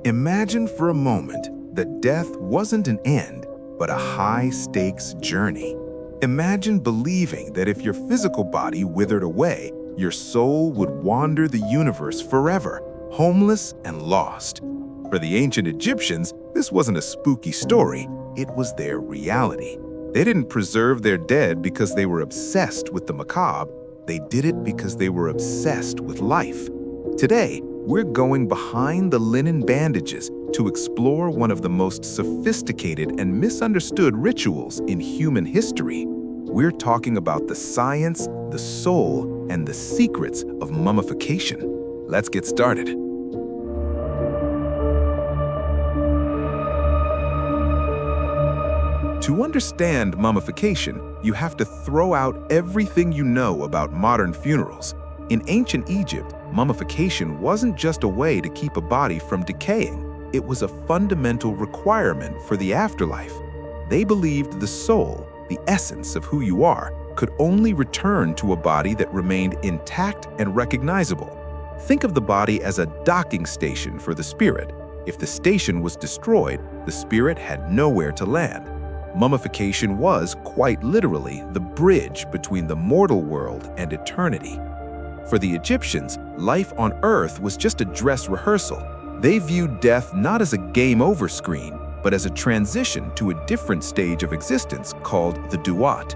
Imagine for a moment that death wasn't an end, but a high-stakes journey. Imagine believing that if your physical body withered away, your soul would wander the universe forever, homeless and lost. For the ancient Egyptians, this wasn't a spooky story, it was their reality. They didn't preserve their dead because they were obsessed with the macabre, they did it because they were obsessed with life. Today, we're going behind the linen bandages to explore one of the most sophisticated and misunderstood rituals in human history. We're talking about the science, the soul, and the secrets of mummification. Let's get started. To understand mummification, you have to throw out everything you know about modern funerals. In ancient Egypt, mummification wasn't just a way to keep a body from decaying. It was a fundamental requirement for the afterlife. They believed the soul, the essence of who you are, could only return to a body that remained intact and recognizable. Think of the body as a docking station for the spirit. If the station was destroyed, the spirit had nowhere to land. Mummification was, quite literally, the bridge between the mortal world and eternity. For the Egyptians, life on Earth was just a dress rehearsal. They viewed death not as a game-over screen, but as a transition to a different stage of existence called the duat.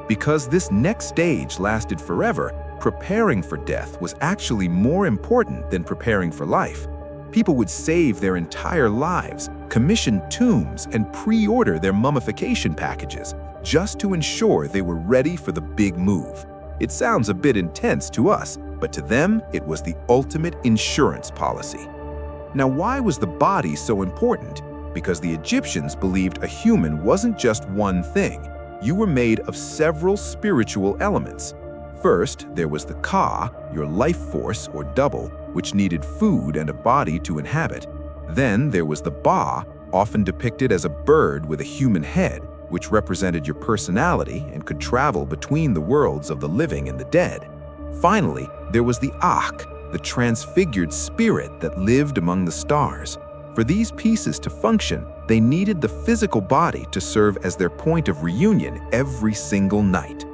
Because this next stage lasted forever, preparing for death was actually more important than preparing for life. People would save their entire lives, commission tombs, and pre-order their mummification packages just to ensure they were ready for the big move. It sounds a bit intense to us, but to them, it was the ultimate insurance policy. Now, why was the body so important? Because the Egyptians believed a human wasn't just one thing. You were made of several spiritual elements. First, there was the Ka, your life force or double, which needed food and a body to inhabit. Then there was the Ba, often depicted as a bird with a human head, which represented your personality and could travel between the worlds of the living and the dead. Finally, there was the Akh, the transfigured spirit that lived among the stars. For these pieces to function, they needed the physical body to serve as their point of reunion every single night.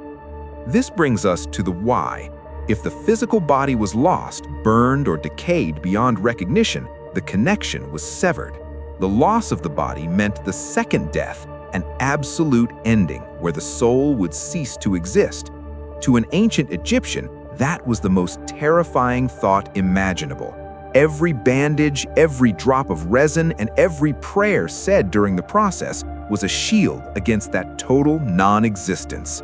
This brings us to the why. If the physical body was lost, burned, or decayed beyond recognition, the connection was severed. The loss of the body meant the second death, an absolute ending where the soul would cease to exist. To an ancient Egyptian, that was the most terrifying thought imaginable. Every bandage, every drop of resin, and every prayer said during the process was a shield against that total non-existence.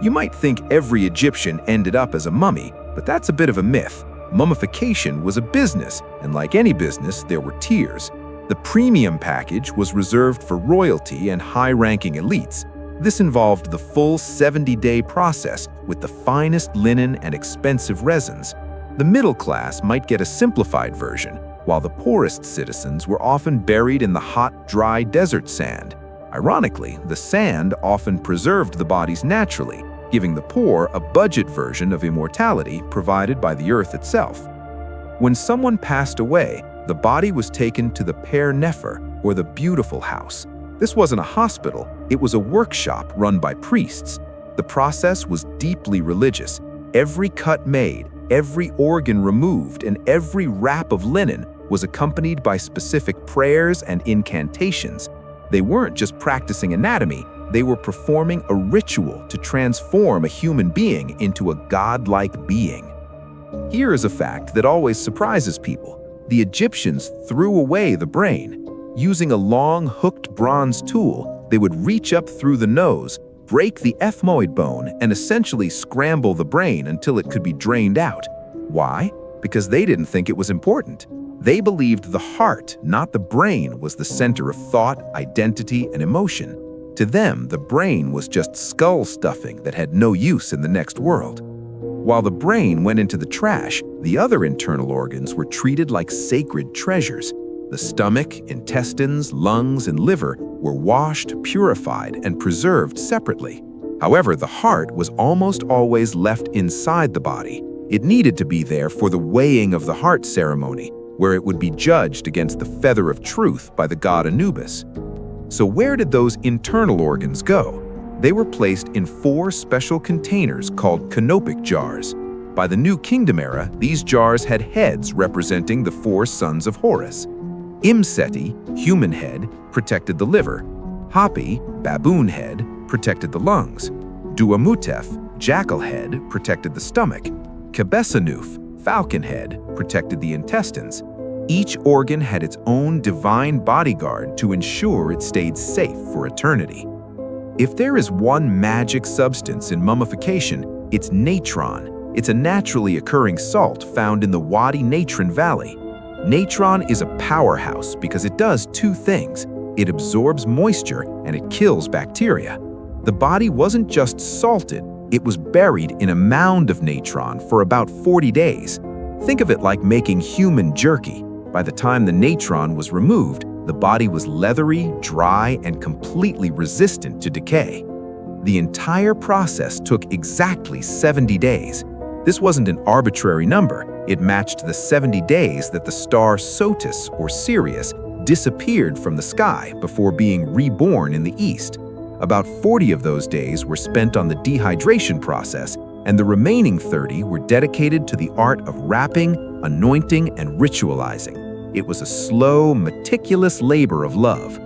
You might think every Egyptian ended up as a mummy, but that's a bit of a myth. Mummification was a business, and like any business, there were tiers. The premium package was reserved for royalty and high-ranking elites. This involved the full 70-day process with the finest linen and expensive resins. The middle class might get a simplified version, while the poorest citizens were often buried in the hot, dry desert sand. Ironically, the sand often preserved the bodies naturally, giving the poor a budget version of immortality provided by the earth itself. When someone passed away, the body was taken to the Per Nefer, or the beautiful house. This wasn't a hospital, it was a workshop run by priests. The process was deeply religious. Every cut made, every organ removed, and every wrap of linen was accompanied by specific prayers and incantations. They weren't just practicing anatomy, they were performing a ritual to transform a human being into a godlike being. Here is a fact that always surprises people. The Egyptians threw away the brain. Using a long, hooked bronze tool, they would reach up through the nose, break the ethmoid bone, and essentially scramble the brain until it could be drained out. Why? Because they didn't think it was important. They believed the heart, not the brain, was the center of thought, identity, and emotion. To them, the brain was just skull stuffing that had no use in the next world. While the brain went into the trash, the other internal organs were treated like sacred treasures. The stomach, intestines, lungs, and liver were washed, purified, and preserved separately. However, the heart was almost always left inside the body. It needed to be there for the weighing of the heart ceremony, where it would be judged against the feather of truth by the god Anubis. So where did those internal organs go? They were placed in 4 special containers called canopic jars. By the New Kingdom era, these jars had heads representing the 4 sons of Horus. Imseti, human head, protected the liver. Hapi, baboon head, protected the lungs. Duamutef, jackal head, protected the stomach. Kebesanuf, falcon head, protected the intestines. Each organ had its own divine bodyguard to ensure it stayed safe for eternity. If there is one magic substance in mummification, it's natron. It's a naturally occurring salt found in the Wadi Natron Valley. Natron is a powerhouse because it does 2 things. It absorbs moisture and it kills bacteria. The body wasn't just salted, it was buried in a mound of natron for about 40 days. Think of it like making human jerky. By the time the natron was removed, the body was leathery, dry, and completely resistant to decay. The entire process took exactly 70 days. This wasn't an arbitrary number. It matched the 70 days that the star Sotis, or Sirius, disappeared from the sky before being reborn in the east. About 40 of those days were spent on the dehydration process, and the remaining 30 were dedicated to the art of wrapping, anointing, and ritualizing. It was a slow, meticulous labor of love.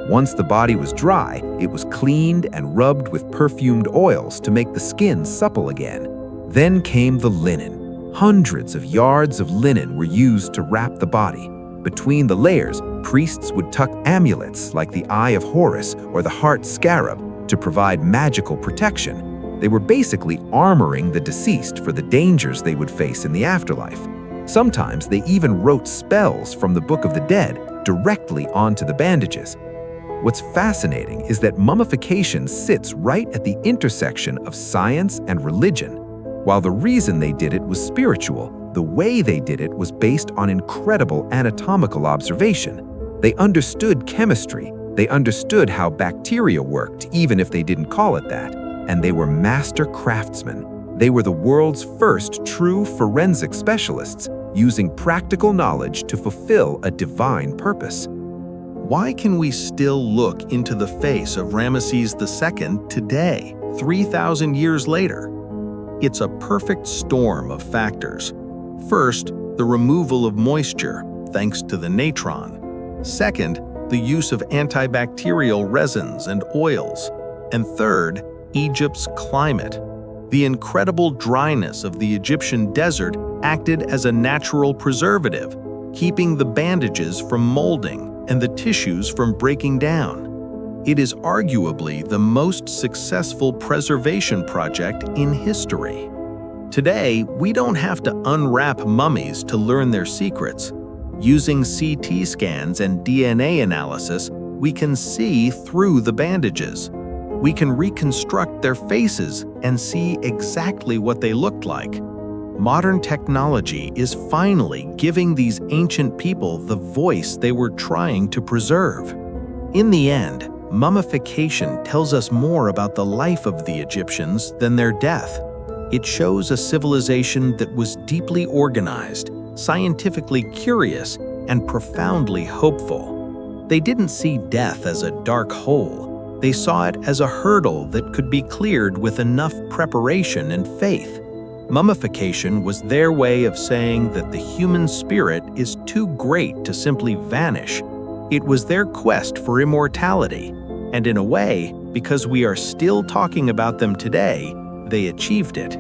Once the body was dry, it was cleaned and rubbed with perfumed oils to make the skin supple again. Then came the linen. Hundreds of yards of linen were used to wrap the body. Between the layers, priests would tuck amulets like the Eye of Horus or the Heart Scarab to provide magical protection. They were basically armoring the deceased for the dangers they would face in the afterlife. Sometimes they even wrote spells from the Book of the Dead directly onto the bandages. What's fascinating is that mummification sits right at the intersection of science and religion. While the reason they did it was spiritual, the way they did it was based on incredible anatomical observation. They understood chemistry, they understood how bacteria worked, even if they didn't call it that, and they were master craftsmen. They were the world's first true forensic specialists, using practical knowledge to fulfill a divine purpose. Why can we still look into the face of Ramesses II today, 3,000 years later? It's a perfect storm of factors. First, the removal of moisture, thanks to the natron. Second, the use of antibacterial resins and oils. And third, Egypt's climate. The incredible dryness of the Egyptian desert acted as a natural preservative, keeping the bandages from molding and the tissues from breaking down. It is arguably the most successful preservation project in history. Today, we don't have to unwrap mummies to learn their secrets. Using CT scans and DNA analysis, we can see through the bandages. We can reconstruct their faces and see exactly what they looked like. Modern technology is finally giving these ancient people the voice they were trying to preserve. In the end, mummification tells us more about the life of the Egyptians than their death. It shows a civilization that was deeply organized, scientifically curious, and profoundly hopeful. They didn't see death as a dark hole. They saw it as a hurdle that could be cleared with enough preparation and faith. Mummification was their way of saying that the human spirit is too great to simply vanish. It was their quest for immortality, and in a way, because we are still talking about them today, they achieved it.